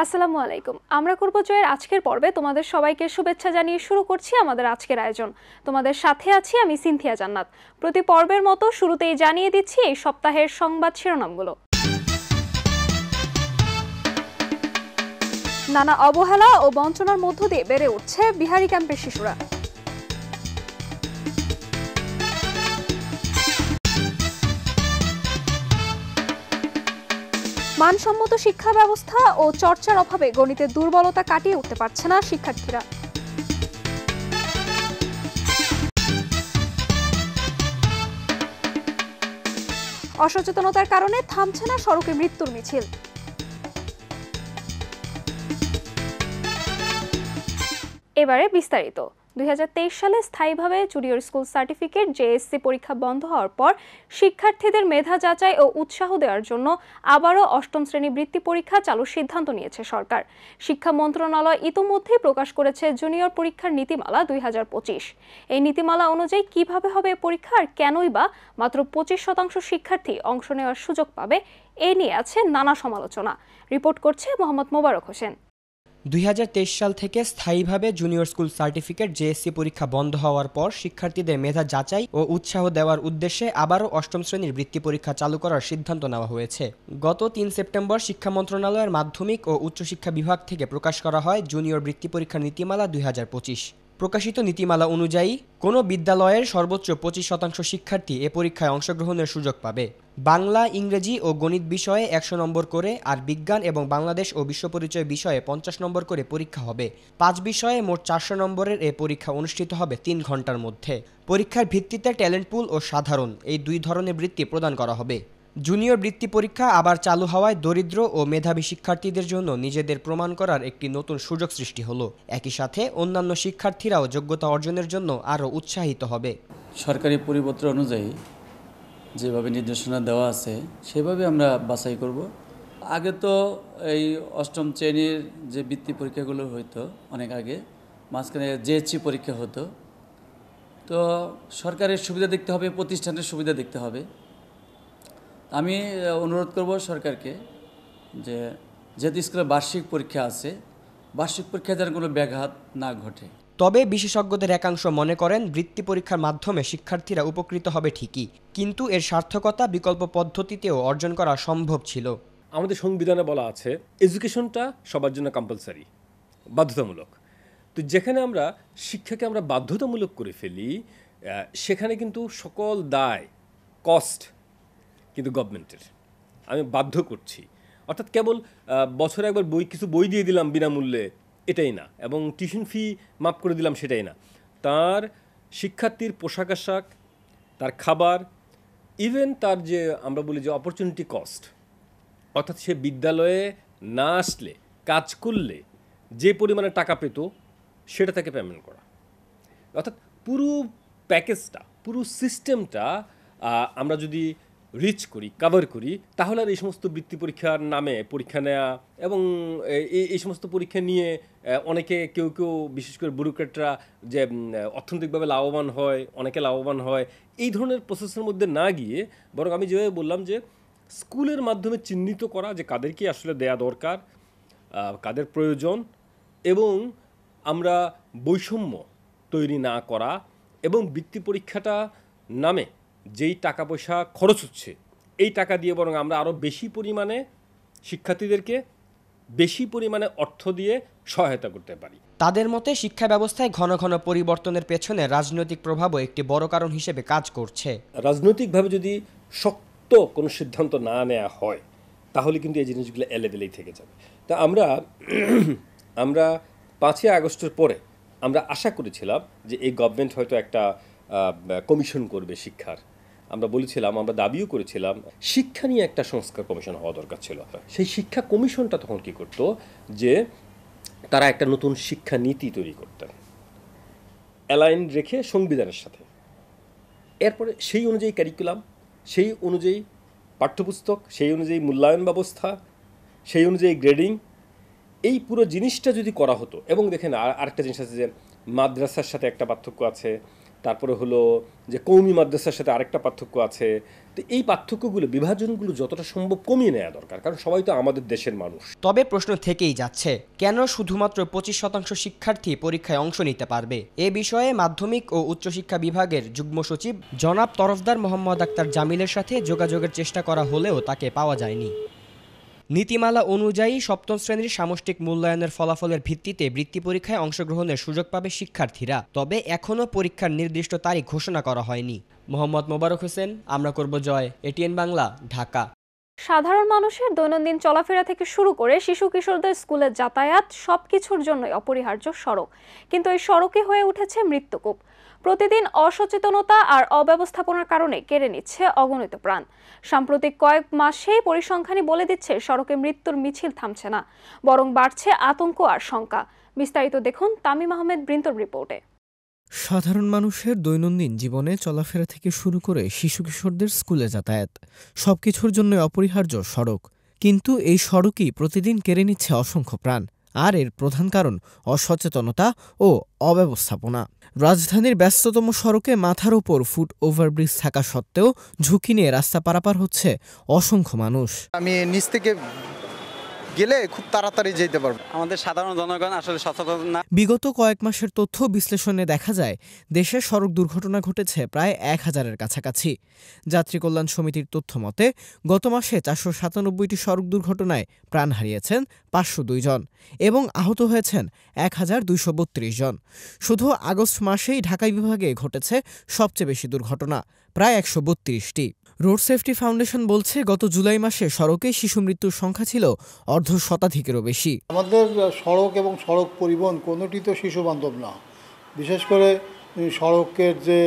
আসসালামু আলাইকুম। আমরা করব জয়ের আজকের পর্বে তোমাদের সবাইকে শুভেচ্ছা জানিয়ে শুরু করছি আমাদের আজকের আয়োজন। তোমাদের সাথে আছি আমি সিনথিয়া জান্নাত। প্রতি পর্বের মতো শুরুতেই জানিয়ে দিচ্ছি এই সপ্তাহের সংবাদ শিরোনামগুলো। নানা অবহেলা ও বঞ্চনার মধ্য দিয়ে বেড়ে উঠছে বিহারি ক্যাম্পের শিশুরা। মানসম্মত শিক্ষা ব্যবস্থা ও চর্চার অভাবে গণিতের দুর্বলতা কাটিয়ে উঠতে পারছে না শিক্ষার্থীরা। অসচেতনতার কারণে থামছে না সড়কে মৃত্যুর মিছিল। এবারে বিস্তারিত। 2023 সালে স্থায়ীভাবে জুনিয়র স্কুল সার্টিফিকেট জেএসসি পরীক্ষা বন্ধ হওয়ার পর শিক্ষার্থীদের মেধা যাচাই ও উৎসাহ দেওয়ার জন্য আবারও অষ্টম শ্রেণী বৃত্তি পরীক্ষা চালুর সিদ্ধান্ত নিয়েছে সরকার। শিক্ষা মন্ত্রণালয় ইতোমধ্যেই প্রকাশ করেছে জুনিয়র পরীক্ষার নীতিমালা 2025। এই নীতিমালা অনুযায়ী কিভাবে হবে পরীক্ষা আর কেনই বা মাত্র 25% শিক্ষার্থী অংশ নেওয়ার সুযোগ পাবে, এ নিয়ে আছে নানা সমালোচনা। রিপোর্ট করছে মোহাম্মদ মোবারক হোসেন। 2023 সাল থেকে স্থায়ীভাবে জুনিয়র স্কুল সার্টিফিকেট জেএসসি পরীক্ষা বন্ধ হওয়ার পর শিক্ষার্থীদের মেধা যাচাই ও উৎসাহ দেওয়ার উদ্দেশ্যে আবারও অষ্টম শ্রেণীর বৃত্তি পরীক্ষা চালু করার সিদ্ধান্ত নেওয়া হয়েছে। গত 3 সেপ্টেম্বর শিক্ষা মন্ত্রণালয়ের মাধ্যমিক ও উচ্চশিক্ষা বিভাগ থেকে প্রকাশ করা হয় জুনিয়র বৃত্তি পরীক্ষার নীতিমালা 2025। প্রকাশিত নীতিমালা অনুযায়ী কোনো বিদ্যালয়ের সর্বোচ্চ 25% শিক্ষার্থী এ পরীক্ষায় অংশগ্রহণের সুযোগ পাবে। বাংলা, ইংরেজি ও গণিত বিষয়ে 100 নম্বর করে, আর বিজ্ঞান এবং বাংলাদেশ ও বিশ্ব পরিচয় বিষয়ে 50 নম্বর করে পরীক্ষা হবে। 5 বিষয়ে মোট 400 নম্বরের এ পরীক্ষা অনুষ্ঠিত হবে 3 ঘন্টার মধ্যে। পরীক্ষার ভিত্তিতে ট্যালেন্ট পুল ও সাধারণ এই দুই ধরনের বৃত্তি প্রদান করা হবে। জুনিয়র বৃত্তি পরীক্ষা আবার চালু হওয়ায় দরিদ্র ও মেধাবী শিক্ষার্থীদের জন্য নিজেদের প্রমাণ করার একটি নতুন সুযোগ সৃষ্টি হলো। একই সাথে অন্যান্য শিক্ষার্থীরাও যোগ্যতা অর্জনের জন্য আরও উৎসাহিত হবে। সরকারি পরিপত্র অনুযায়ী যেভাবে নির্দেশনা দেওয়া আছে সেভাবে আমরা বাছাই করব। আগে তো এই অষ্টম শ্রেণীর যে বৃত্তি পরীক্ষাগুলো হইতো অনেক আগে, মাঝখানে জেএসসি পরীক্ষা হতো। তো সরকারের সুবিধা দেখতে হবে, প্রতিষ্ঠানের সুবিধা দেখতে হবে। আমি অনুরোধ করব সরকারকে যে যেহেতু স্কুলে বার্ষিক পরীক্ষা আছে, বার্ষিক পরীক্ষায় যেন কোনো ব্যাঘাত না ঘটে। তবে বিশেষজ্ঞদের একাংশ মনে করেন বৃত্তি পরীক্ষার মাধ্যমে শিক্ষার্থীরা উপকৃত হবে ঠিকই, কিন্তু এর সার্থকতা বিকল্প পদ্ধতিতেও অর্জন করা সম্ভব ছিল। আমাদের সংবিধানে বলা আছে এডুকেশনটা সবার জন্য কম্পালসারি, বাধ্যতামূলক। তো যেখানে আমরা শিক্ষাকে আমরা বাধ্যতামূলক করে ফেলি, সেখানে কিন্তু সকল দায়, কস্ট কিন্তু গভর্নমেন্টের। আমি বাধ্য করছি, অর্থাৎ কেবল বছরে একবার কিছু বই দিয়ে দিলাম বিনামূল্যে, এটাই না, এবং টিউশন ফি মাফ করে দিলাম, সেটাই না। তার শিক্ষার্থীর পোশাক আশাক, তার খাবার, ইভেন তার যে আমরা বলি যে অপরচুনিটি কস্ট, অর্থাৎ সে বিদ্যালয়ে না আসলে, কাজ করলে যে পরিমাণে টাকা পেত সেটা তাকে পেমেন্ট করা, অর্থাৎ পুরো প্যাকেজটা, পুরো সিস্টেমটা আমরা যদি রিচ করি, কভার করি, তাহলে আর এই সমস্ত বৃত্তি পরীক্ষার নামে পরীক্ষা নেওয়া এবং এই সমস্ত পরীক্ষা নিয়ে অনেকে কেউ বিশেষ করে ব্যুরোক্র্যাটরা যে অর্থনৈতিকভাবে লাভবান হয়, অনেকে লাভবান হয়, এই ধরনের প্রসেসের মধ্যে না গিয়ে বরং আমি যেভাবে বললাম যে স্কুলের মাধ্যমে চিহ্নিত করা যে কাদেরকে আসলে দেয়া দরকার, কাদের প্রয়োজন, এবং আমরা বৈষম্য তৈরি না করা, এবং বৃত্তি পরীক্ষাটা নামে যেই টাকা পয়সা খরচ হচ্ছে এই টাকা দিয়ে বরং আমরা আরও বেশি পরিমাণে শিক্ষার্থীদেরকে বেশি পরিমাণে অর্থ দিয়ে সহায়তা করতে পারি। তাদের মতে শিক্ষা ব্যবস্থায় ঘন ঘন পরিবর্তনের পেছনে রাজনৈতিক প্রভাবও একটি বড় কারণ হিসেবে কাজ করছে। রাজনৈতিকভাবে যদি শক্ত কোনো সিদ্ধান্ত না নেওয়া হয় তাহলে কিন্তু এই জিনিসগুলো এলেবেলেই থেকে যাবে। তা আমরা 5ই আগস্টের পরে আমরা আশা করেছিলাম যে এই গভর্নমেন্ট হয়তো একটা কমিশন করবে শিক্ষার। আমরা বলেছিলাম, আমরা দাবিও করেছিলাম শিক্ষা নিয়ে একটা সংস্কার কমিশন হওয়া দরকার ছিল। সেই শিক্ষা কমিশনটা তখন কী করতো, যে তারা একটা নতুন শিক্ষা নীতি তৈরি করতেন অ্যালাইন রেখে সংবিধানের সাথে। এরপরে সেই অনুযায়ী কারিকুলাম, সেই অনুযায়ী পাঠ্যপুস্তক, সেই অনুযায়ী মূল্যায়ন ব্যবস্থা, সেই অনুযায়ী গ্রেডিং, এই পুরো জিনিসটা যদি করা হতো। এবং দেখেন আরেকটা জিনিস আছে যে মাদ্রাসার সাথে একটা পার্থক্য আছে, তারপরে হলো যে কওমি মাদ্রাসার সাথে আরেকটা পার্থক্য আছে। তো এই পার্থক্যগুলো, বিভাজনগুলো যতটা সম্ভব কমিয়ে নেওয়া দরকার, কারণ সবাই তো আমাদের দেশের মানুষ। তবে প্রশ্ন থেকেই যাচ্ছে, কেন শুধুমাত্র 25% শিক্ষার্থী পরীক্ষায় অংশ নিতে পারবে? এ বিষয়ে মাধ্যমিক ও উচ্চশিক্ষা বিভাগের যুগ্ম সচিব জনাব তরফদার মোহাম্মদ আক্তার জামিলের সাথে যোগাযোগের চেষ্টা করা হলেও তাকে পাওয়া যায়নি। নীতিমালা অনুযায়ী সপ্তম শ্রেণীর সামষ্টিক মূল্যায়নের ফলাফলের ভিত্তিতে বৃত্তি পরীক্ষায় অংশগ্রহণের সুযোগ পাবে শিক্ষার্থীরা। তবে এখনও পরীক্ষার নির্দিষ্ট তারিখ ঘোষণা করা হয়নি। মোহাম্মদ মোবারক হোসেন, আমরা করব জয়, এটিএন বাংলা, ঢাকা। সাধারণ মানুষের দৈনন্দিন চলাফেরা থেকে শুরু করে শিশু কিশোরদের স্কুলে যাতায়াত সবকিছুর জন্যই অপরিহার্য সড়ক, কিন্তু এই সড়কই হয়ে উঠেছে মৃত্যুকূপ। প্রতিদিন অসচেতনতা আর অব্যবস্থাপনার কারণে কেড়ে নিচ্ছে অগণিত প্রাণ। সাম্প্রতিক কয়েক মাসেই পরিসংখ্যানই বলে দিচ্ছে সড়কে মৃত্যুর মিছিল থামছে না, বরং বাড়ছে আতঙ্ক আর শঙ্কা। বিস্তারিত দেখুন তামিম আহমেদ বৃন্তর রিপোর্টে। সাধারণ মানুষের দৈনন্দিন জীবনে চলাফেরা থেকে শুরু করে শিশু কিশোরদের স্কুলে যাতায়াত সবকিছুর জন্য অপরিহার্য সড়ক, কিন্তু এই সড়কই প্রতিদিন কেড়ে নিচ্ছে অসংখ্য প্রাণ। আর এর প্রধান কারণ অসচেতনতা ও অব্যবস্থাপনা। রাজধানীর ব্যস্ততম সড়কে মাথার ওপর ফুট ওভারব্রিজ থাকা সত্ত্বেও ঝুঁকি নিয়ে রাস্তা পারাপার হচ্ছে অসংখ্য মানুষ। আমি নিচ থেকে গেলে খুব তাড়াতাড়ি যেতে পারবো। আমাদের সাধারণ জনগণ আসলে সচেতন না। বিগত কয়েক মাসের তথ্য বিশ্লেষণে দেখা যায় দেশে সড়ক দুর্ঘটনা ঘটেছে প্রায় 1000-এর কাছাকাছি। যাত্রী কল্যাণ সমিতির তথ্য মতে গত মাসে 497টি সড়ক দুর্ঘটনায় প্রাণ হারিয়েছেন 502 জন এবং আহত হয়েছেন 1232 জন। শুধু আগস্ট মাসেই ঢাকা বিভাগে ঘটেছে সবচেয়ে বেশি দুর্ঘটনা, প্রায় 132টি। রোড সেফটি ফাউন্ডেশন বলছে গত জুলাই মাসে সড়কে শিশু মৃত্যুর সংখ্যা ছিল অর্ধশতাধিকেরও বেশি। আমাদের সড়ক এবং সড়ক পরিবহন কোনোটি তো শিশু বান্ধব না। বিশেষ করে সড়কের যে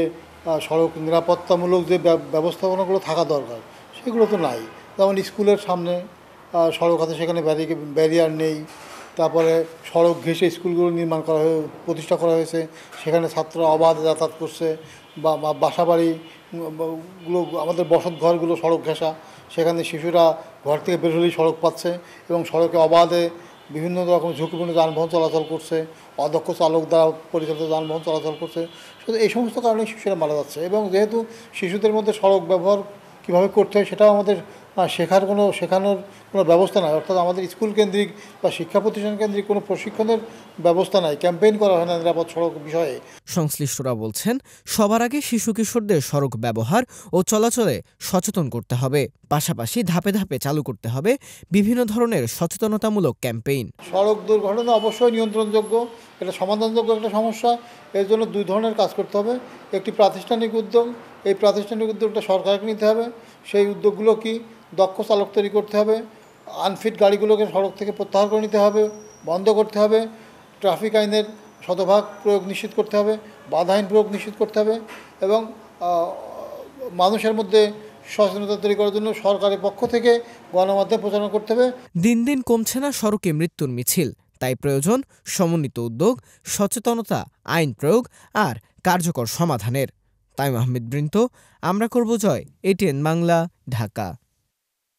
সড়ক নিরাপত্তামূলক যে ব্যবস্থাপনাগুলো থাকা দরকার সেগুলো তো নাই। যেমন স্কুলের সামনে সড়ক আছে, সেখানে ব্যারিয়ার নেই। তারপরে সড়ক ঘেঁষে স্কুলগুলো নির্মাণ করা প্রতিষ্ঠা করা হয়েছে, সেখানে ছাত্ররা অবাধে যাতায়াত করছে। বা বাসাবাড়িগুলো, আমাদের বসত ঘরগুলো সড়ক ঘেঁষা, সেখানে শিশুরা ঘর থেকে বের হলেই সড়ক পাচ্ছে এবং সড়কে অবাধে বিভিন্ন রকম ঝুঁকিপূর্ণ যানবাহন চলাচল করছে, অদক্ষ চালক দ্বারা পরিচালিত যানবাহন চলাচল করছে। শুধু এই সমস্ত কারণে শিশুরা মারা যাচ্ছে। এবং যেহেতু শিশুদের মধ্যে সড়ক ব্যবহার কীভাবে করতে হয় সেটাও আমাদের শেখানোর কোনো ব্যবস্থা নাই। অর্থাৎ আমাদের স্কুল কেন্দ্রিক বা শিক্ষা প্রতিষ্ঠান কেন্দ্রিক কোনো প্রশিক্ষণের ব্যবস্থা নাই, ক্যাম্পেইন করা হয় না নিরাপদ সড়ক বিষয়ে। সংশ্লিষ্টরা বলছেন সবার আগে শিশু কিশোরদের সড়ক ব্যবহার ও চলাচলে সচেতন করতে হবে, পাশাপাশি ধাপে ধাপে চালু করতে হবে বিভিন্ন ধরনের সচেতনতামূলক ক্যাম্পেইন। সড়ক দুর্ঘটনা অবশ্যই নিয়ন্ত্রণযোগ্য, এটা সমাধানযোগ্য একটা সমস্যা। এর জন্য দুই ধরনের কাজ করতে হবে। একটি প্রাতিষ্ঠানিক উদ্যোগ, এই প্রাতিষ্ঠানিক উদ্যোগটা সরকারকে নিতে হবে। সেই উদ্যোগগুলো কি? দক্ষ চালক তৈরি করতে হবে, আনফিট গাড়িগুলোকে সড়ক থেকে প্রত্যাহার করে নিতে হবে, বন্ধ করতে হবে, ট্রাফিক আইনের শতভাগ প্রয়োগ নিশ্চিত করতে হবে, বাধা আইন প্রয়োগ নিশ্চিত করতে হবে এবং মানুষের মধ্যে সচেতনতা তৈরি করার জন্য সরকারের পক্ষ থেকে গণমাধ্যমে প্রচারণা করতে হবে। দিন দিন কমছে না সড়কে মৃত্যুর মিছিল, তাই প্রয়োজন সমন্বিত উদ্যোগ, সচেতনতা, আইন প্রয়োগ আর কার্যকর সমাধানের। তামিম আহমেদ বৃন্ত, আমরা করব জয়, এটিএন বাংলা, ঢাকা।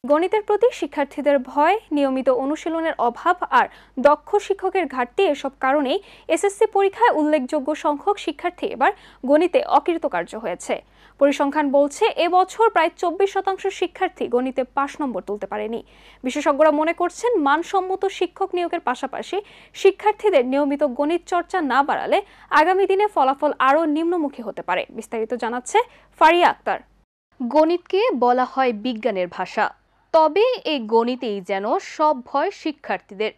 গণিতের প্রতি শিক্ষার্থীদের ভয়, নিয়মিত অনুশীলনের অভাব আর দক্ষ শিক্ষকের ঘাটতি, এসব কারণেই এসএসসি পরীক্ষায় উল্লেখযোগ্য সংখ্যক শিক্ষার্থী এবার গণিতে অকৃতকার্য হয়েছে। পরিসংখ্যান বলছে এবছর প্রায় 24% শিক্ষার্থী গণিতে 5 নম্বর তুলতে পারেনি। বিশেষজ্ঞরা মনে করছেন মানসম্মত শিক্ষক নিয়োগের পাশাপাশি শিক্ষার্থীদের নিয়মিত গণিত চর্চা না বাড়ালে আগামী দিনে ফলাফল আরও নিম্নমুখী হতে পারে। বিস্তারিত জানাচ্ছে ফারিয়া আক্তার। গণিতকে বলা হয় বিজ্ঞানের ভাষা, তবে এই গণিতেই যেন সব ভয় শিক্ষার্থীদের।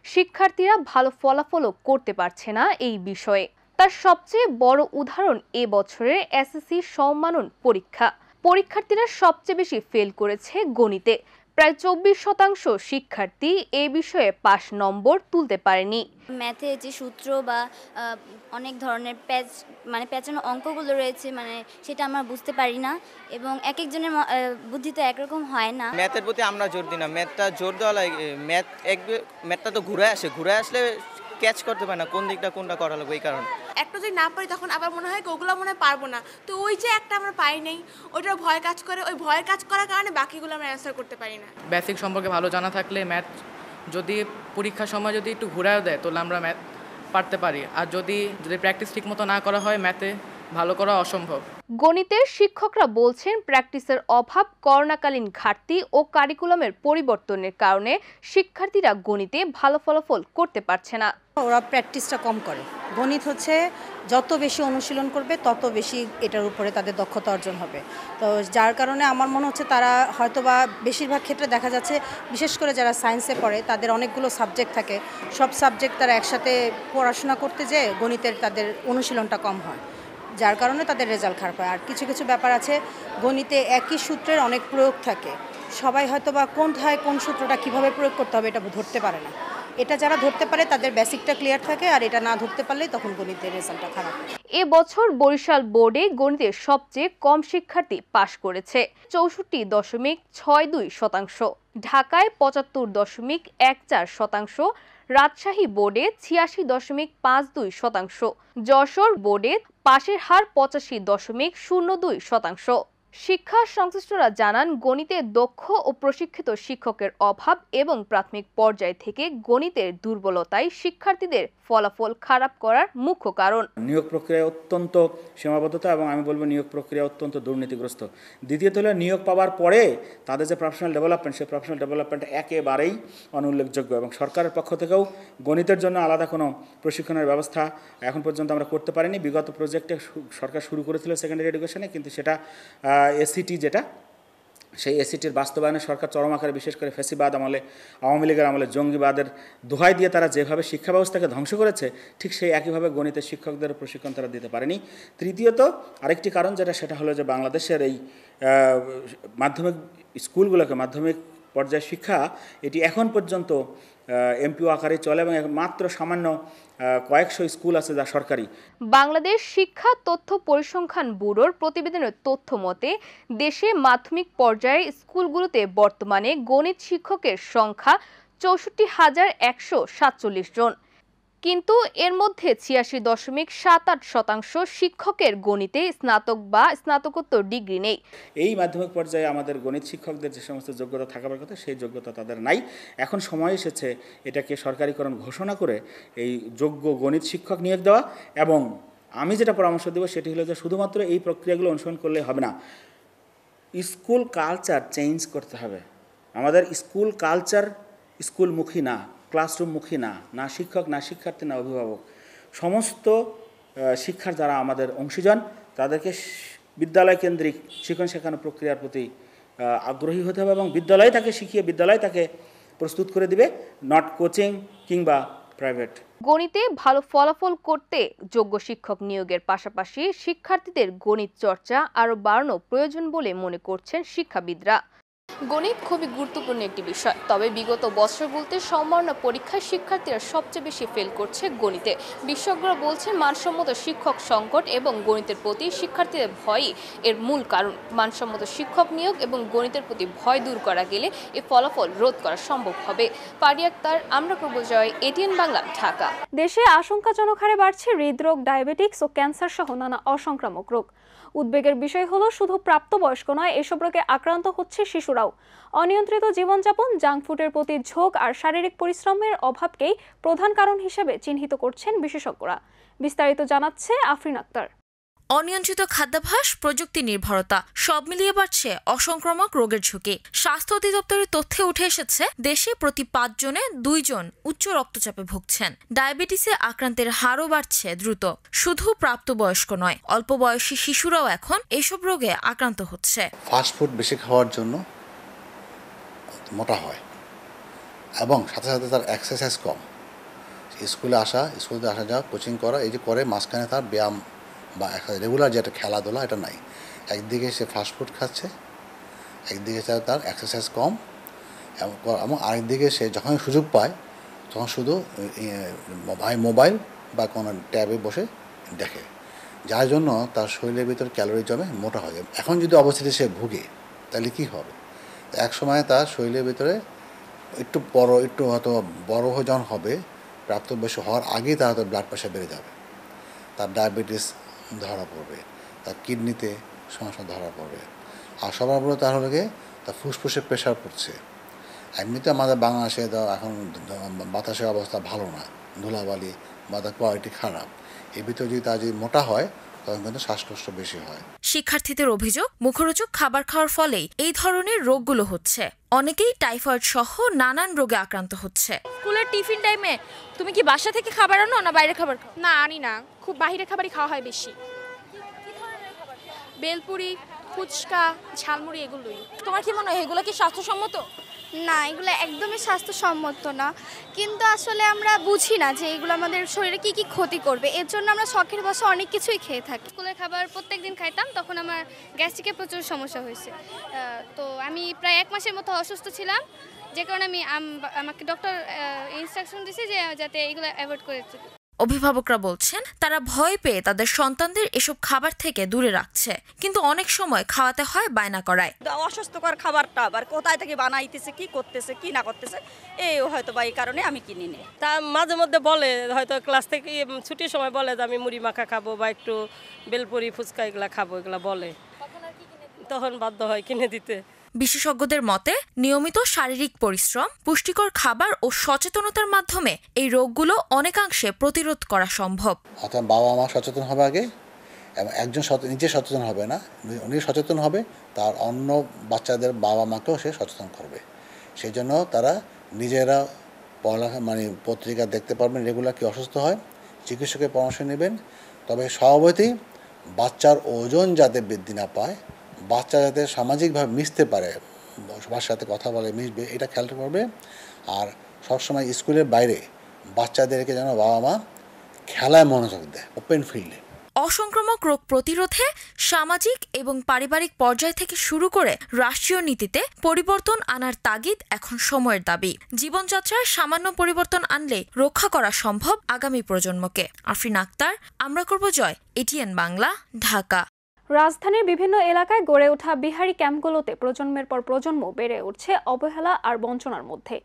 শিক্ষার্থীরা ভালো ফলাফলও করতে পারছে না এই বিষয়ে। তার সবচেয়ে বড় উদাহরণ এবছরের এসএসসি সম্মানন পরীক্ষা। পরীক্ষার্থীরা সবচেয়ে বেশি ফেল করেছে গণিতে। প্রায় 24% শিক্ষার্থী এ বিষয়ে 5 নম্বর তুলতে পারেনি। ম্যাথে যে সূত্র বা অনেক ধরনের প্যাঁচানো অঙ্কগুলো রয়েছে, সেটা আমরা বুঝতে পারি না এবং এক একজনের বুদ্ধি তো একরকম হয় না। ম্যাথের প্রতি আমরা জোর দিই না, ম্যাথটা জোর দেওয়া লাগে। ম্যাথটা তো ঘুরে আসলে ক্যাচ করতে পারে না কোন দিকটা কোনটা করা লাগবে। এই কারণে একটা যদি না পারি তখন আবার মনে হয় ওগুলো মনে হয় পারবো না, তো ওই যে একটা আমরা পাই নেই, ওইটার ভয় কাজ করে। ওই ভয় কাজ করার কারণে বাকিগুলো আমরা অ্যান্সার করতে পারি না। বেসিক সম্পর্কে ভালো জানা থাকলে ম্যাথ যদি পরীক্ষার সময় একটু ঘুরায়ও দেয় তাহলে আমরা ম্যাথ পারতে পারি। আর যদি প্র্যাকটিস ঠিক মতো না করা হয় ম্যাথে, ভালো করা অসম্ভব। গণিতের শিক্ষকরা বলছেন প্র্যাকটিসের অভাব, করোনাকালীন ঘাটতি ও কারিকুলামের পরিবর্তনের কারণে শিক্ষার্থীরা গণিতে ভালো ফলাফল করতে পারছে না। ওরা প্র্যাকটিসটা কম করে। গণিত হচ্ছে যত বেশি অনুশীলন করবে তত বেশি এটার উপরে তাদের দক্ষতা অর্জন হবে। তো যার কারণে আমার মনে হচ্ছে তারা হয়তোবা বেশিরভাগ ক্ষেত্রে দেখা যাচ্ছে, বিশেষ করে যারা সায়েন্সে পড়ে তাদের অনেকগুলো সাবজেক্ট থাকে, সব সাবজেক্ট তারা একসাথে পড়াশোনা করতে যেয়ে গণিতের তাদের অনুশীলনটা কম হয়, যার কারণে তাদের রেজাল্ট খারাপ হয়। আর কিছু কিছু ব্যাপার আছে, গণিতে একই সূত্রের অনেক প্রয়োগ থাকে, সবাই হয়তোবা কোনটায় কোন সূত্রটা কিভাবে প্রয়োগ করতে হবে এটা ধরতে পারে না। এটা যারা ধরতে পারে তাদের বেসিকটা ক্লিয়ার থাকে, আর এটা না ধরতে পারলে তখন গণিতের রেজাল্টটা খারাপ হয়। এবছর বরিশাল বোর্ডে গণিতের সবচেয়ে কম শিক্ষার্থী পাশ করেছে, 64.62%। ঢাকায় 75.14%, রাজশাহী বোর্ডে 86.52%, যশোর বোর্ডে পাশের হার 85.02%। শিক্ষা সংশ্লিষ্টরা জানান, গণিতে দক্ষ ও প্রশিক্ষিত শিক্ষকের অভাব এবং প্রাথমিক পর্যায় থেকে গণিতের দুর্বলতাই শিক্ষার্থীদের ফলাফল খারাপ করার মুখ্য কারণ। নিয়োগ প্রক্রিয়া অত্যন্ত সীমাবদ্ধতা এবং আমি বলবো নিয়োগ প্রক্রিয়া অত্যন্ত দুর্নীতিগ্রস্ত। দ্বিতীয়ত হলো নিয়োগ পাওয়ার পরে তাদের যে প্রফেশনাল ডেভেলপমেন্ট, সেই প্রফেশনাল ডেভেলপমেন্ট একেবারেই অনুল্লেখযোগ্য, এবং সরকারের পক্ষ থেকেও গণিতের জন্য আলাদা কোনো প্রশিক্ষণের ব্যবস্থা এখন পর্যন্ত আমরা করতে পারিনি। বিগত প্রজেক্টে সরকার শুরু করেছিল সেকেন্ডারি এডুকেশনে, কিন্তু সেটা এসিটি যেটা, সেই এসিটির বাস্তবায়নে সরকার চরম আকারে, বিশেষ করে ফ্যাসিবাদ আমলে, আওয়ামী লীগের আমলে জঙ্গিবাদের দোহাই দিয়ে তারা যেভাবে শিক্ষা ব্যবস্থাকে ধ্বংস করেছে, ঠিক সেই একইভাবে গণিতের শিক্ষকদের প্রশিক্ষণ তারা দিতে পারেনি। তৃতীয়ত আরেকটি কারণ সেটা হলো যে বাংলাদেশের এই মাধ্যমিক স্কুলগুলোকে, মাধ্যমিক পর্যায়ে শিক্ষা এটি এখন পর্যন্ত এমপিও আকারে চলে এবং মাত্র সামান্য কয়েকশো স্কুল আছে যা সরকারি। বাংলাদেশ শিক্ষা তথ্য পরিসংখ্যান ব্যুরোর প্রতিবেদনের তথ্য মতে দেশে মাধ্যমিক পর্যায়ে স্কুলগুলোতে বর্তমানে গণিত শিক্ষকের সংখ্যা 64,147 জন, কিন্তু এর মধ্যে 86.78% শিক্ষকের গণিতে স্নাতক বা স্নাতকোত্তর ডিগ্রি নেই। এই মাধ্যমিক পর্যায়ে আমাদের গণিত শিক্ষকদের যে সমস্ত যোগ্যতা থাকার কথা, সেই যোগ্যতা তাদের নাই। এখন সময় এসেছে এটাকে সরকারিকরণ ঘোষণা করে এই যোগ্য গণিত শিক্ষক নিয়োগ দেওয়া, এবং আমি যেটা পরামর্শ দেব সেটি হলো যে শুধুমাত্র এই প্রক্রিয়াগুলো অনুসরণ করলে হবে না, স্কুল কালচার চেঞ্জ করতে হবে। আমাদের স্কুল কালচার স্কুলমুখী না, ক্লাসরুমমুখী না শিক্ষক, না শিক্ষার্থী, না অভিভাবক, সমস্ত শিক্ষার যারা আমাদের অংশীজন তাদেরকে বিদ্যালয় কেন্দ্রিক শিক্ষণ শেখানো প্রক্রিয়ার প্রতি আগ্রহী হতে হবে, এবং বিদ্যালয় তাকে শিখিয়ে বিদ্যালয় তাকে প্রস্তুত করে দিবে, নট কোচিং কিংবা প্রাইভেট। গণিতে ভালো ফলাফল করতে যোগ্য শিক্ষক নিয়োগের পাশাপাশি শিক্ষার্থীদের গণিত চর্চা আরও বাড়ানো প্রয়োজন বলে মনে করছেন শিক্ষাবিদরা। গণিত খুবই গুরুত্বপূর্ণ একটি বিষয়, তবে বিগত বছরগুলোতে সম্মাননা পরীক্ষায় শিক্ষার্থীরা সবচেয়ে বেশি ফেল করছে গণিতে। বিশেষজ্ঞরা বলছেন মানসম্মত শিক্ষক সংকট এবং গণিতের প্রতি শিক্ষার্থীদের ভয়ই এর মূল কারণ। মানসম্মত শিক্ষক নিয়োগ এবং গণিতের প্রতি ভয় দূর করা গেলে এই ফলাফল রোধ করা সম্ভব হবে। পারিয়া আক্তার, আমরা করব জয়, এটিএন বাংলা, ঢাকা। দেশে আশঙ্কাজনক হারে বাড়ছে হৃদরোগ, ডায়াবেটিক্স ও ক্যান্সার সহ নানা অসংক্রামক রোগ। উদ্বেগের বিষয় হলো শুধু প্রাপ্তবয়স্ক নয়, এসব রোগে আক্রান্ত হচ্ছে শিশুরাও। অনিয়ন্ত্রিত জীবনযাপন, জাঙ্ক ফুডের প্রতি ঝোঁক আর শারীরিক পরিশ্রমের অভাবকেই প্রধান কারণ হিসেবে চিহ্নিত করছেন বিশেষজ্ঞরা। বিস্তারিত জানাচ্ছে আফরিন আক্তার। অনিয়ন্ত্রিত খাদ্যাভ্যাস, প্রযুক্তি নির্ভরতা সব মিলিয়ে বাড়ছে অসংক্রামক রোগের ঝুঁকি। স্বাস্থ্য অধিদপ্তরের তথ্যে উঠে এসেছে দেশে প্রতি 5 জনে 2 জন উচ্চ রক্তচাপে ভুগছেন। ডায়াবেটিসে আক্রান্তের হারও বাড়ছে দ্রুত। শুধু প্রাপ্তবয়স্ক নয়, অল্প বয়সী শিশুরাও এখন এসব রোগে আক্রান্ত হচ্ছে। ফাস্টফুড বেশি খাওয়ার জন্য মোটা হয় এবং সাথে সাথে তার এক্সারসাইজ কম। স্কুলে আসা যাওয়া, কোচিং করা, এই যে করে মাঝখানে তার ব্যায়াম বা রেগুলার যেটা খেলাধুলা এটা নাই। একদিকে সে ফাস্টফুড খাচ্ছে, একদিকে তার এক্সারসাইজ কম, এবং আরেকদিকে সে যখন সুযোগ পায় তখন শুধু মোবাইল বা কোনো ট্যাবে বসে দেখে, যার জন্য তার শরীরের ভিতর ক্যালোরি জমে, মোটা হয়ে যায়। এখন যদি অবস্থাতে সে ভুগে তাহলে কী হবে? এক সময় তার শরীরের ভিতরে একটু হয়তো বড় যখন হবে, প্রাপ্তবয়স্ক হওয়ার আগেই তার হয়তো ব্লাড প্রেশার বেড়ে যাবে, তার ডায়াবেটিস ধরা পড়বে, তার কিডনিতে সমস্যা ধরা পড়বে, আর সবার বড় তার হলে তার ফুসফুসে প্রেশার পড়ছে। এমনিতে আমাদের বাংলাদেশে এখন বাতাসের অবস্থা ভালো না, ধুলাবালি বা তার কোয়ালিটি খারাপ। এর ভিতরে যদি তার যদি মোটা হয় তখন কিন্তু শ্বাসকষ্ট বেশি হয়। শিক্ষার্থীদের অভিযোগ, মুখরোচক খাবার খাওয়ার ফলেই এই ধরনের রোগগুলো হচ্ছে। অনেকেই টাইফয়েড সহ নানান রোগে আক্রান্ত হচ্ছে। স্কুলের টিফিন টাইমে তুমি কি বাসা থেকে খাবার আনো না বাইরে খাবার? না, আনি না, খুব বাইরে খাবারই খাওয়া হয় বেশি। বেলপুরি, ফুচকা, ঝালমুড়ি এগুলোই। তোমার কি মনে হয় এগুলো কি স্বাস্থ্যসম্মত? না, এগুলো একদমই স্বাস্থ্যসম্মত না, কিন্তু আসলে আমরা বুঝি না যে এগুলো আমাদের শরীরে কি কি ক্ষতি করবে, এর জন্য আমরা শখের বশে অনেক কিছুই খেয়ে থাকি। স্কুলের খাবার প্রত্যেকদিন খাইতাম, তখন আমার গ্যাস্ট্রিকের প্রচুর সমস্যা হয়েছে। তো আমি প্রায় 1 মাসের মতো অসুস্থ ছিলাম, যে কারণে আমাকে ডক্টর ইনস্ট্রাকশন দিয়েছে যে যাতে এগুলো অ্যাভয়েড করে। অভিভাবকরা বলছেন তারা ভয় পেয়ে তাদের সন্তানদের এসব খাবার থেকে দূরে রাখছে, কিন্তু অনেক সময় খাওয়াতে হয় বায়না করায়। অস্বাস্থ্যকর খাবারটা আবার কোথায় থেকে বানাইতেছে, কি করতেছে, কি না করতেছে, এই হয়তো বা এই কারণে আমি কিনি নি। তা মাঝে মধ্যে বলে, হয়তো ক্লাস থেকে ছুটির সময় বলে যে আমি মুড়ি মাখা খাবো বা একটু বেলপুরি ফুচকা এগুলা খাবো, এগুলা বলে, তখন বাধ্য হয় কিনে দিতে। বিশেষজ্ঞদের মতে নিয়মিত শারীরিক পরিশ্রম, পুষ্টিকর খাবার ও সচেতনতার মাধ্যমে এই রোগগুলো অনেকাংশে প্রতিরোধ করা সম্ভব। অর্থাৎ বাবা মা সচেতন হবে আগে, এবং একজন নিজে সচেতন হবে না, উনি সচেতন হবে, তার অন্য বাচ্চাদের বাবা মাকেও সে সচেতন করবে। সেই জন্য তারা নিজেরা পড়ালেখা পত্রিকা দেখতে পারবেন, রেগুলার কি অসুস্থ হয়, চিকিৎসকের পরামর্শ নেবেন। তবে স্বভাবতই বাচ্চার ওজন যাতে বৃদ্ধি না পায়, বাচ্চা যাতে সামাজিকভাবে মিশতে পারে, সবার সাথে কথা বলে মিশবে, এটা খেয়াল করবে। আর সবসময় স্কুলের বাইরে বাচ্চাদেরকে যেন বাবা মা খেলায় মনোযোগ দেয়, ওপেন ফিল্ডে। অসংক্রামক রোগ প্রতিরোধে সামাজিক এবং পারিবারিক পর্যায় থেকে শুরু করে রাষ্ট্রীয় নীতিতে পরিবর্তন আনার তাগিদ এখন সময়ের দাবি। জীবনযাত্রায় সামান্য পরিবর্তন আনলে রক্ষা করা সম্ভব আগামী প্রজন্মকে। আফরিন আক্তার, আমরা করব জয়, এটিএন বাংলা, ঢাকা। রাজধানীর বিভিন্ন এলাকায় গড়ে ওঠা বিহারি ক্যাম্পগুলোতে প্রজন্মের পর প্রজন্ম বেড়ে উঠছে অবহেলা আর বঞ্চনার মধ্যে।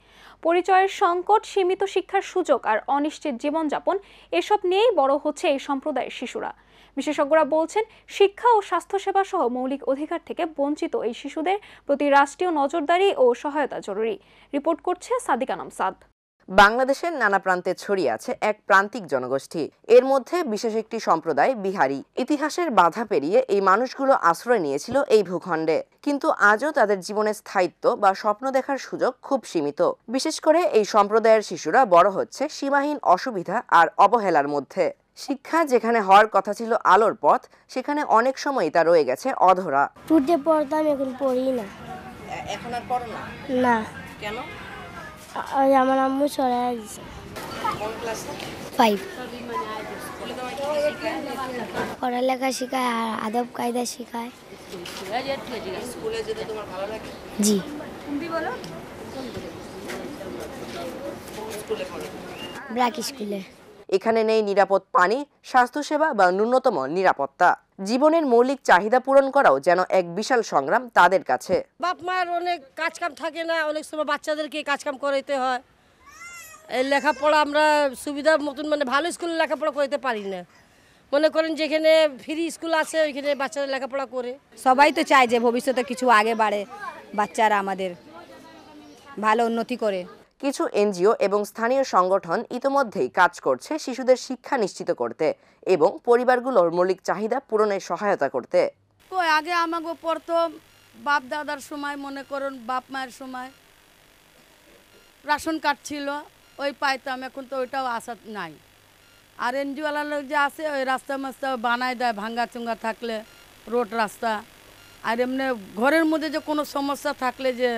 পরিচয়ের সংকট, সীমিত শিক্ষার সুযোগ আর অনিশ্চিত জীবনযাপন, এসব নিয়েই বড় হচ্ছে এই সম্প্রদায়ের শিশুরা। বিশেষজ্ঞরা বলছেন, শিক্ষা ও স্বাস্থ্যসেবা সহ মৌলিক অধিকার থেকে বঞ্চিত এই শিশুদের প্রতি রাষ্ট্রীয় নজরদারি ও সহায়তা জরুরি। রিপোর্ট করছে সাদিকা নামসাদ। বাংলাদেশের নানা প্রান্তে ছড়িয়ে আছে এক প্রান্তিক জনগোষ্ঠী। এর মধ্যে বিশেষ একটি সম্প্রদায় বিহারি। ইতিহাসের বাধা পেরিয়ে এই মানুষগুলো আশ্রয় নিয়েছিল এই ভূখণ্ডে, কিন্তু আজও তাদের জীবনের স্থায়িত্ব বা স্বপ্ন দেখার সুযোগ খুব সীমিত। বিশেষ করে এই সম্প্রদায়ের শিশুরা বড় হচ্ছে সীমাহীন অসুবিধা আর অবহেলার মধ্যে। শিক্ষা যেখানে হওয়ার কথা ছিল আলোর পথ, সেখানে অনেক সময় তা রয়ে গেছে অধরা। টুটে পড়তাম, এখন পড়ি না। এখন আর পড়ো না? না। কেন? আমার আম্মু সরাই দিয়েছে। কোন ক্লাসে? 5। পড়ালেখা শেখায় আর আদব কায়দা শেখায়। স্কুলে যেতে তোমার ভালো লাগে? জি। তুমি বলো। স্কুলে পড়ো? ব্র্যাক স্কুলে। এখানে নেই নিরাপদ পানি, স্বাস্থ্যসেবা বা ন্যূনতম নিরাপত্তা। জীবনের মৌলিক চাহিদা পূরণ করাও যেন এক বিশাল সংগ্রাম তাদের কাছে। বাপ মার অনেক কাজকাম থাকে না, অনেক সময় বাচ্চাদেরকে কাজকাম করাইতে হয়। এই লেখাপড়া আমরা সুবিধার মতন ভালো স্কুলে লেখাপড়া করাইতে পারি না। মনে করেন যেখানে ফ্রি স্কুল আছে ওইখানে বাচ্চারা লেখাপড়া করে। সবাই তো চায় যে ভবিষ্যতে কিছু আগে বাড়ে, বাচ্চারা আমাদের ভালো উন্নতি করে। কিছু এনজিও এবং স্থানীয় সংগঠন ইতোমধ্যেই কাজ করছে শিশুদের শিক্ষা নিশ্চিত করতে এবং পরিবারগুলোর মৌলিক চাহিদা পূরণের সহায়তা করতে। আগে আমাকে পড়তো বাপ দাদার সময়, মনে করুন বাপ মায়ের সময় রাশন কার্ড ছিল, ওই পাইতাম, এখন তো ওইটাও আশা নাই। আর এনজিওওয়ালা লোক যে আছে ওই রাস্তা মাস্তা বানায় দেয়, ভাঙ্গা চুঙ্গা থাকলে রোড রাস্তা। আর এমনি ঘরের মধ্যে যে কোনো সমস্যা থাকলে যে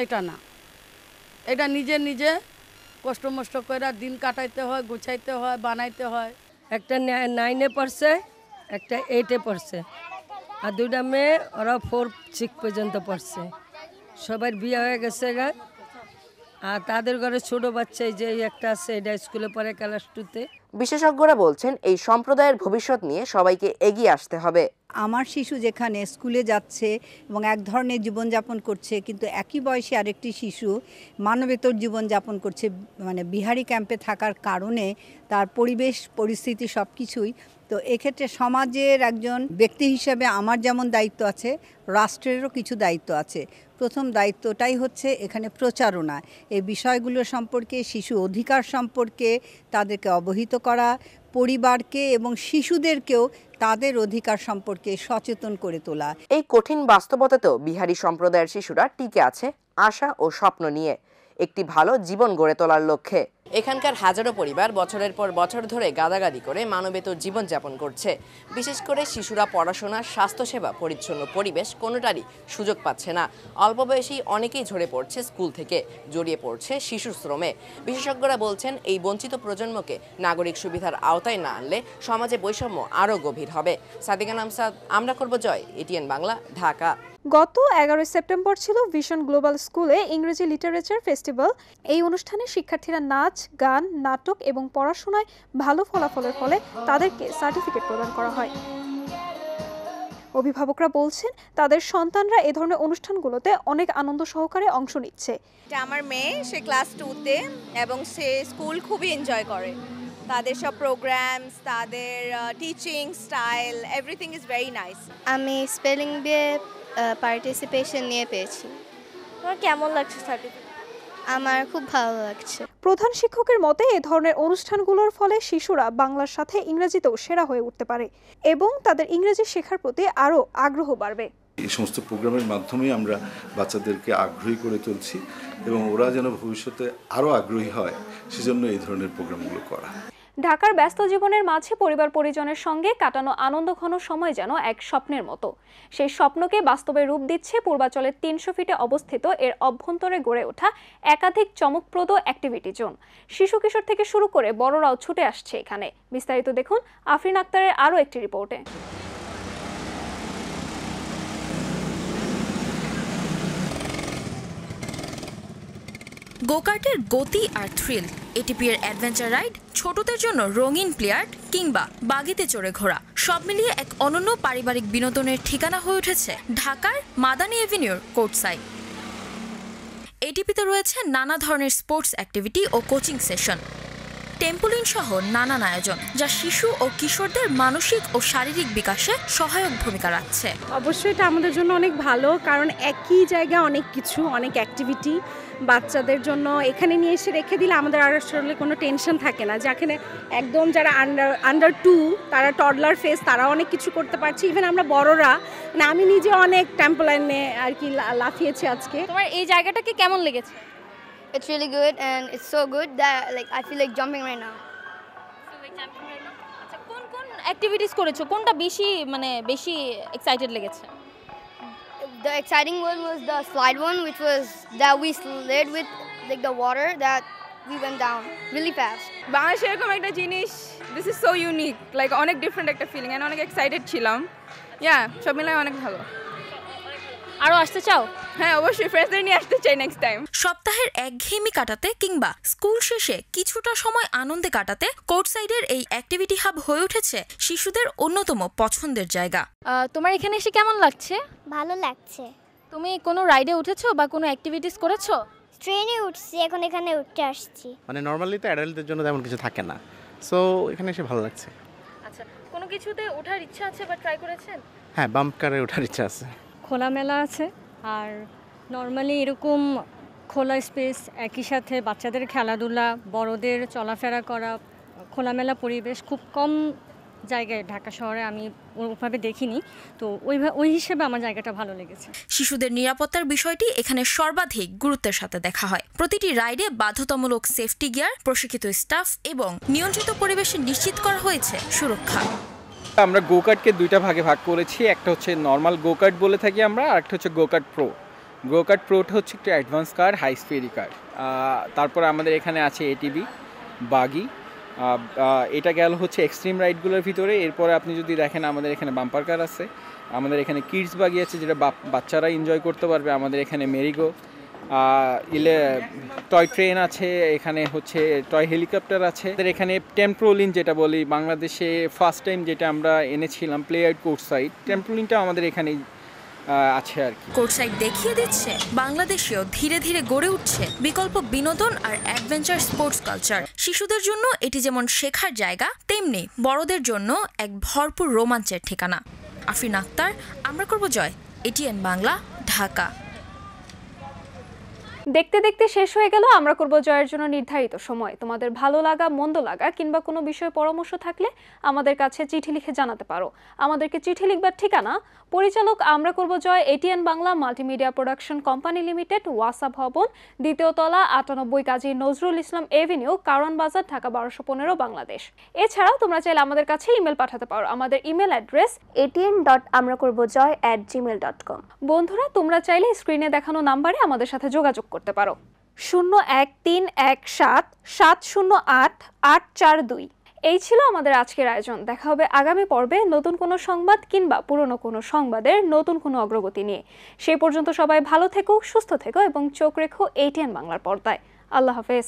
এটা না, এটা নিজে নিজে কষ্ট মষ্ট করে দিন কাটাইতে হয়, গুছাইতে হয়, বানাইতে হয়। একটা 9-এ পড়ছে, একটা 8-এ পড়ছে, আর 2টা মেয়ে, ওরা 4-6 পর্যন্ত পড়ছে। সবার বিয়ে হয়ে গেছে গা, আর তাদের ঘরে ছোট বাচ্চা যে একটা আছে, এটা স্কুলে পড়ে ক্লাস 2-তে। বিশেষজ্ঞরা বলছেন এই সম্প্রদায়ের ভবিষ্যৎ নিয়ে সবাইকে এগিয়ে আসতে হবে। আমার শিশু যেখানে স্কুলে যাচ্ছে এবং এক ধরনের জীবনযাপন করছে, কিন্তু একই বয়সে আরেকটি শিশু মানবেতর জীবনযাপন করছে, বিহারি ক্যাম্পে থাকার কারণে তার পরিবেশ পরিস্থিতি সব কিছুই। তো এক্ষেত্রে সমাজের একজন ব্যক্তি হিসেবে আমার যেমন দায়িত্ব আছে, রাষ্ট্রেরও কিছু দায়িত্ব আছে। প্রথম দায়িত্বটাই হচ্ছে এখানে প্রচারণা, এই বিষয়গুলো সম্পর্কে, শিশু অধিকার সম্পর্কে তাদেরকে অবহিত করা, পরিবারকে এবং শিশুদেরকেও তাদের অধিকার সম্পর্কে সচেতন করে তোলা। এই কঠিন বাস্তবতাতেও বিহারি সম্প্রদায়ের শিশুরা টিকে আছে আশা ও স্বপ্ন নিয়ে, একটি ভালো জীবন গড়ে তোলার লক্ষ্যে। এখানকার হাজারো পরিবার বছরের পর বছর ধরে গাদাগাদি করে মানবেতর জীবনযাপন করছে। বিশেষ করে শিশুরা পড়াশোনা, স্বাস্থ্যসেবা, পরিচ্ছন্ন পরিবেশ কোনোটারই সুযোগ পাচ্ছে না। অল্প বয়সী অনেকেই ঝরে পড়ছে স্কুল থেকে, জড়িয়ে পড়ছে শিশু শ্রমে। বিশেষজ্ঞরা বলছেন এই বঞ্চিত প্রজন্মকে নাগরিক সুবিধার আওতায় না আনলে সমাজে বৈষম্য আরও গভীর হবে। সাদিকা নামসাদ, আমরা করব জয়, এটিএন বাংলা, ঢাকা। গত 11 সেপ্টেম্বর ছিল ভিশন গ্লোবাল স্কুলে ইংরেজি লিটারেচার ফেস্টিভ্যাল। এই অনুষ্ঠানে শিক্ষার্থীরা নাচ, গান, নাটক এবং পড়াশোনায় ভালো ফলাফলের ফলে তাদেরকে সার্টিফিকেট প্রদান করা হয়। অভিভাবকরা বলছেন তাদের সন্তানরা এ ধরনের অনুষ্ঠানগুলোতে অনেক আনন্দ সহকারে অংশ নিচ্ছে। আমার মেয়ে, সে ক্লাস 2-তে এবং সে স্কুল খুবই এনজয় করে। তাদের সব প্রোগ্রামস, তাদের teaching style, everything is very nice. আমি স্পেলিং দিয়ে পার্টিসিপেশন নিয়ে পেয়েছি। তোমার কেমন লাগছে সার্টিফিকেট? আমার খুব ভালো লাগছে। প্রধান শিক্ষকের মতে এ ধরনের অনুষ্ঠানগুলোর ফলে শিশুরা বাংলার সাথে ইংরেজিতেও সেরা হয়ে উঠতে পারে এবং তাদের ইংরেজি শেখার প্রতি আরও আগ্রহ বাড়বে। এই সমস্ত প্রোগ্রামের মাধ্যমে আমরা বাচ্চাদেরকে আগ্রহী করে তুলছি এবং ওরা যেন ভবিষ্যতে আরও আগ্রহী হয়, সেজন্য এই ধরনের প্রোগ্রামগুলো করা। ঢাকার ব্যস্ত জীবনের মাঝে পরিবার পরিজনের সঙ্গে কাটানো আনন্দঘন সময় যেন এক স্বপ্নের মতো। সেই স্বপ্নকে বাস্তবে রূপ দিচ্ছে পূর্বাচলের 300 ফিটে অবস্থিত এর অভ্যন্তরে গড়ে ওঠা একাধিক চমকপ্রদ অ্যাক্টিভিটি জোন। শিশু কিশোর থেকে শুরু করে বড়রাও ছুটে আসছে এখানে। বিস্তারিত দেখুন আফরিন আক্তারের আরও একটি রিপোর্টে। গোকার্টের গতি আর থ্রিল, এটিপি এর অ্যাডভেঞ্চার রাইড, ছোটদের জন্য রঙিন প্লেয়ার্ড কিংবা বাগিতে চড়ে ঘোরা, সব মিলিয়ে এক অনন্য পারিবারিক বিনোদনের ঠিকানা হয়ে উঠেছে ঢাকার মাদানী এভিনিউর কোর্টসাইড। এটিপিতে রয়েছে নানা ধরনের স্পোর্টস অ্যাক্টিভিটি ও কোচিং সেশন, টেম্পোলিন সহ নানান আয়োজন যা শিশু ও কিশোরদের মানসিক ও শারীরিক বিকাশে সহায়ক ভূমিকা রাখছে। অবশ্যই এটা আমাদের জন্য অনেক ভালো, কারণ একই জায়গায় অনেক কিছু, অনেক অ্যাক্টিভিটি বাচ্চাদের জন্য এখানে নিয়ে এসে রেখে দিলে আমাদের আর আসলে কোনো টেনশন থাকে না। যেখানে একদম যারা আন্ডার 2, তারা টডলার ফেজ, তারা অনেক কিছু করতে পারছে। ইভেন আমরা বড়রা, মানে আমি নিজে অনেক টেম্পোলাইনে আর কি লাফিয়েছি আজকে। তোমার এই জায়গাটাকে কেমন লেগেছে? It's really good and it's so good that I feel like jumping right now. আচ্ছা, কোন কোন অ্যাক্টিভিটিস করেছো? কোনটা বেশি এক্সাইটেড লেগেছে? The exciting one was the slide one, which was that we slid with like the water that we went down really fast. বাংলাদেশে এরকম একটা জিনিস, this is so unique, like অনেক ডিফারেন্ট একটা ফিলিং এন্ড অনেক excited ছিলাম। সব মিলাই অনেক ভালো। আরো আসতে চাও? হ্যাঁ, অবশ্যই ফ্রেন্ডসদের নিয়ে আসতে চাই নেক্সট টাইম। সপ্তাহের একঘেয়েমি কাটাতে কিংবা স্কুল শেষে কিছুটা সময় আনন্দে কাটাতে কোর্টসাইডের এই অ্যাক্টিভিটি হাব হয়ে উঠেছে শিশুদের অন্যতম পছন্দের জায়গা। তোমার এখানে এসে কেমন লাগছে? ভালো লাগছে। তুমি কোনো রাইডে উঠেছো বা কোনো অ্যাক্টিভিটিস করেছো? ট্রেনে উঠছি, এখন এখানে উঠতে আসছি। নরমালি তো অ্যাডাল্টদের জন্য তেমন কিছু থাকে না, সো এখানে এসে ভালো লাগছে। আচ্ছা, কোনো কিছুতে ওঠার ইচ্ছা আছে বা ট্রাই করেছেন? হ্যাঁ, বাম্প কারে ওঠার ইচ্ছা আছে। খোলামেলা আছে, আর নর্মালি এরকম খোলা স্পেস, একই সাথে বাচ্চাদের খেলাধুলা, বড়দের চলাফেরা করা, খোলামেলা পরিবেশ খুব কম জায়গায় ঢাকা শহরে আমি ওইভাবে দেখিনি। তো ওই হিসেবে আমার জায়গাটা ভালো লেগেছে। শিশুদের নিরাপত্তার বিষয়টি এখানে সর্বাধিক গুরুত্বের সাথে দেখা হয়। প্রতিটি রাইডে বাধ্যতামূলক সেফটি গিয়ার, প্রশিক্ষিত স্টাফ এবং নিয়ন্ত্রিত পরিবেশে নিশ্চিত করা হয়েছে সুরক্ষা। আমরা গোকার্টকে দুইটা ভাগে ভাগ করেছি। একটা হচ্ছে নর্মাল গোকার্ট বলে থাকি আমরা, আর একটা হচ্ছে গোকার্ট প্রো। গোকার্ট প্রোটা হচ্ছে একটু অ্যাডভান্স কার, হাই স্পিড কার। তারপর আমাদের এখানে আছে এটিভি, বাগি, এটা গেল হচ্ছে এক্সট্রিম রাইডগুলোর ভিতরে। এরপরে আপনি যদি দেখেন আমাদের এখানে বাম্পার কার আছে, আমাদের এখানে কিডস বাগি আছে যেটা বাচ্চারা এনজয় করতে পারবে, আমাদের এখানে মেরিগো, টয় ট্রেন আছে, এখানে হচ্ছে টয় হেলিকপ্টার আছে, এখানে টেম্পোলিন যেটা বলি বাংলাদেশে ফার্স্ট টাইম যেটা আমরা এনেছিলাম, প্লেয়ার্ড কোর্টসাইড টেম্পোলিনটা আমাদের এখানেই আছে আর কি। কোর্টসাইড দেখিয়ে দিচ্ছে বাংলাদেশেও ধীরে ধীরে গড়ে উঠছে বিকল্প বিনোদন আর অ্যাডভেঞ্চার স্পোর্টস কালচার। শিশুদের জন্য এটি যেমন শেখার জায়গা, তেমনি বড়দের জন্য এক ভরপুর রোমাঞ্চের ঠিকানা। আফরিন আক্তার, আমরা করব জয়, এটিএন বাংলা, ঢাকা। দেখতে দেখতে শেষ হয়ে গেল আমরা করব জয়ের জন্য নির্ধারিত সময়। তোমাদের ভালো লাগা মন্দ লাগা কিংবা কোনো বিষয়ে পরামর্শ থাকলে আমাদের কাছে চিঠি লিখে জানাতে পারো। আমাদেরকে চিঠি লিখবার ঠিকানা পরিচালক আমরা করব জয়, ATN Bangla multimedia production company limited, ওয়াসা ভবন, দ্বিতীয় তলা, 98 কাজী নজরুল ইসলাম এভিনিউ, কারওয়ান বাজার, ঢাকা 1215, বাংলাদেশ। এছাড়াও তোমরা চাইলে আমাদের কাছে ইমেল পাঠাতে পারো। আমাদের ইমেল অ্যাড্রেস atn.amrakorbjoy@gmail.com। বন্ধুরা, তোমরা চাইলে স্ক্রিনে দেখানো নাম্বারে আমাদের সাথে যোগাযোগ করতে পারো 01317088842। এই ছিল আমাদের আজকের আয়োজন। দেখা হবে আগামী পর্বে নতুন কোনো সংবাদ কিংবা পুরনো কোনো সংবাদের নতুন কোনো অগ্রগতি নিয়ে। সেই পর্যন্ত সবাই ভালো থেকো, সুস্থ থেকো এবং চোখ রেখো এটিএন বাংলার পর্দায়। আল্লাহ হাফেজ।